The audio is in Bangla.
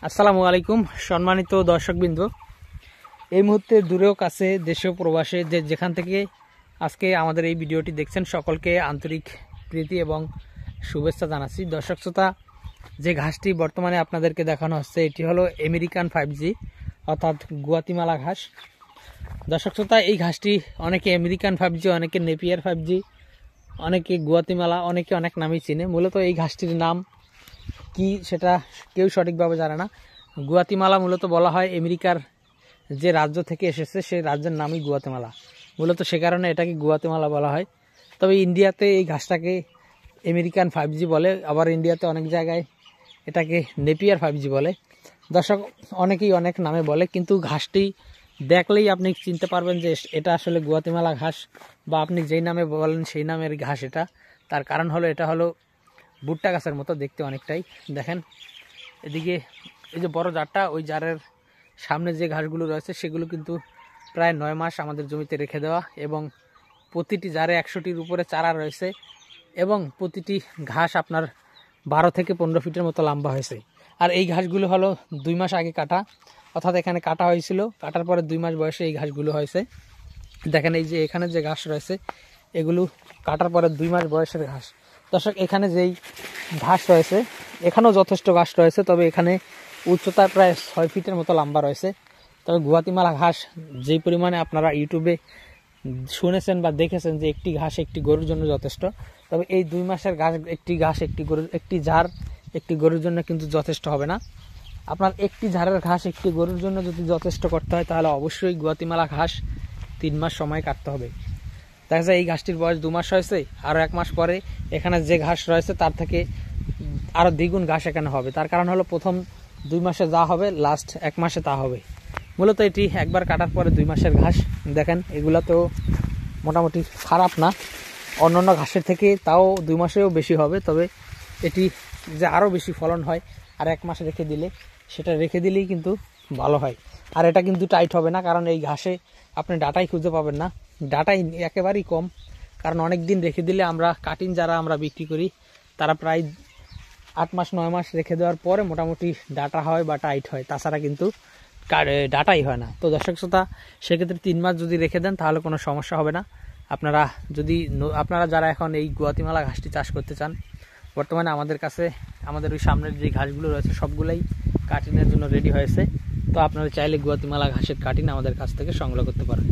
আসসালামু আলাইকুম সম্মানিত দর্শকবৃন্দ। এই মুহূর্তে দূরেও কাছে দেশেও প্রবাসে যেখান থেকে আজকে আমাদের এই ভিডিওটি দেখছেন সকলকে আন্তরিক প্রীতি এবং শুভেচ্ছা জানাচ্ছি। দর্শক শ্রোতা, যে ঘাসটি বর্তমানে আপনাদেরকে দেখানো হচ্ছে এটি হলো আমেরিকান 5G অর্থাৎ গুয়াতিমালা ঘাস। দর্শক শ্রোতা, এই ঘাসটি অনেকে আমেরিকান 5G, অনেকে নেপিয়ার 5G, অনেকে গুয়াতিমালা, অনেকে অনেক নামেই চিনে। মূলত এই ঘাসটির নাম কি সেটা কেউ সঠিকভাবে জানে না। গুয়াতিমালা মূলত বলা হয় আমেরিকার যে রাজ্য থেকে এসেছে সেই রাজ্যের নামই গুয়াতিমালা, মূলত সে কারণে এটাকে গুয়াতিমালা বলা হয়। তবে ইন্ডিয়াতে এই ঘাসটাকে আমেরিকান 5G বলে, আবার ইন্ডিয়াতে অনেক জায়গায় এটাকে নেপিয়ার 5G বলে। দর্শক, অনেকেই অনেক নামে বলে, কিন্তু ঘাসটি দেখলেই আপনি চিনতে পারবেন যে এটা আসলে গুয়াতিমালা ঘাস, বা আপনি যেই নামে বলেন সেই নামের ঘাস এটা। তার কারণ হলো এটা হলো ভুট্টা গাছের মতো দেখতে অনেকটাই। দেখেন এদিকে এই যে বড় জারটা, ওই জারের সামনে যে ঘাসগুলো রয়েছে সেগুলো কিন্তু প্রায় 9 মাস আমাদের জমিতে রেখে দেওয়া, এবং প্রতিটি জারে 100টির উপরে চারা রয়েছে, এবং প্রতিটি ঘাস আপনার 12 থেকে 15 ফিটের মতো লম্বা হয়েছে। আর এই ঘাসগুলো হলো 2 মাস আগে কাটা, অর্থাৎ এখানে কাটা হয়েছিল, কাটার পরে 2 মাস বয়সে এই ঘাসগুলো হয়েছে। দেখেন এই যে এখানে যে ঘাস রয়েছে এগুলো কাটার পরে 2 মাস বয়সের ঘাস। দর্শক, এখানে যেই ঘাস রয়েছে এখানেও যথেষ্ট ঘাস রয়েছে, তবে এখানে উচ্চতা প্রায় 6 ফিটের মতো লম্বা রয়েছে। তবে গুয়াতিমালা ঘাস যেই পরিমাণে আপনারা ইউটিউবে শুনেছেন বা দেখেছেন যে একটি ঘাস একটি গরুর জন্য যথেষ্ট, তবে এই 2 মাসের ঘাস একটি ঝাড় একটি গরুর জন্য কিন্তু যথেষ্ট হবে না। আপনার একটি ঝাড়ের ঘাস একটি গরুর জন্য যদি যথেষ্ট করতে হয় তাহলে অবশ্যই গুয়াতিমালা ঘাস 3 মাস সময় কাটতে হবে। দেখা যায় এই ঘাসটির বয়স 2 মাস হয়েছে, আরও 1 মাস পরে এখানে যে ঘাস রয়েছে তার থেকে আরও দ্বিগুণ ঘাস এখানে হবে। তার কারণ হলো প্রথম 2 মাসে যা হবে লাস্ট 1 মাসে তা হবে। মূলত এটি একবার কাটার পরে 2 মাসের ঘাস। দেখেন এগুলা তো মোটামুটি খারাপ না, অন্যান্য ঘাসের থেকে তাও 2 মাসেও বেশি হবে। তবে এটি যে আরও বেশি ফলন হয় আর 1 মাস রেখে দিলে, সেটা রেখে দিলেই কিন্তু ভালো হয়। আর এটা কিন্তু টাইট হবে না, কারণ এই ঘাসে আপনি ডাটাই খুঁজে পাবেন না, ডাটাই একেবারেই কম। কারণ অনেক দিন রেখে দিলে কাটিং যারা আমরা বিক্রি করি তারা প্রায় 8 মাস 9 মাস রেখে দেওয়ার পরে মোটামুটি ডাটা হয় বা টাইট হয়, তাছাড়া কিন্তু ডাটাই হয় না। তো দর্শক শ্রোতা, সেক্ষেত্রে 3 মাস যদি রেখে দেন তাহলে কোনো সমস্যা হবে না। আপনারা যারা এখন এই গুয়াতিমালা ঘাসটি চাষ করতে চান, বর্তমানে আমাদের কাছে আমাদের ওই সামনের যে ঘাসগুলো রয়েছে সবগুলাই কাটিংয়ের জন্য রেডি হয়েছে। তো আপনারা চাইলে গুয়াতিমালা ঘাসের কাটিং আমাদের কাছ থেকে সংগ্রহ করতে পারেন।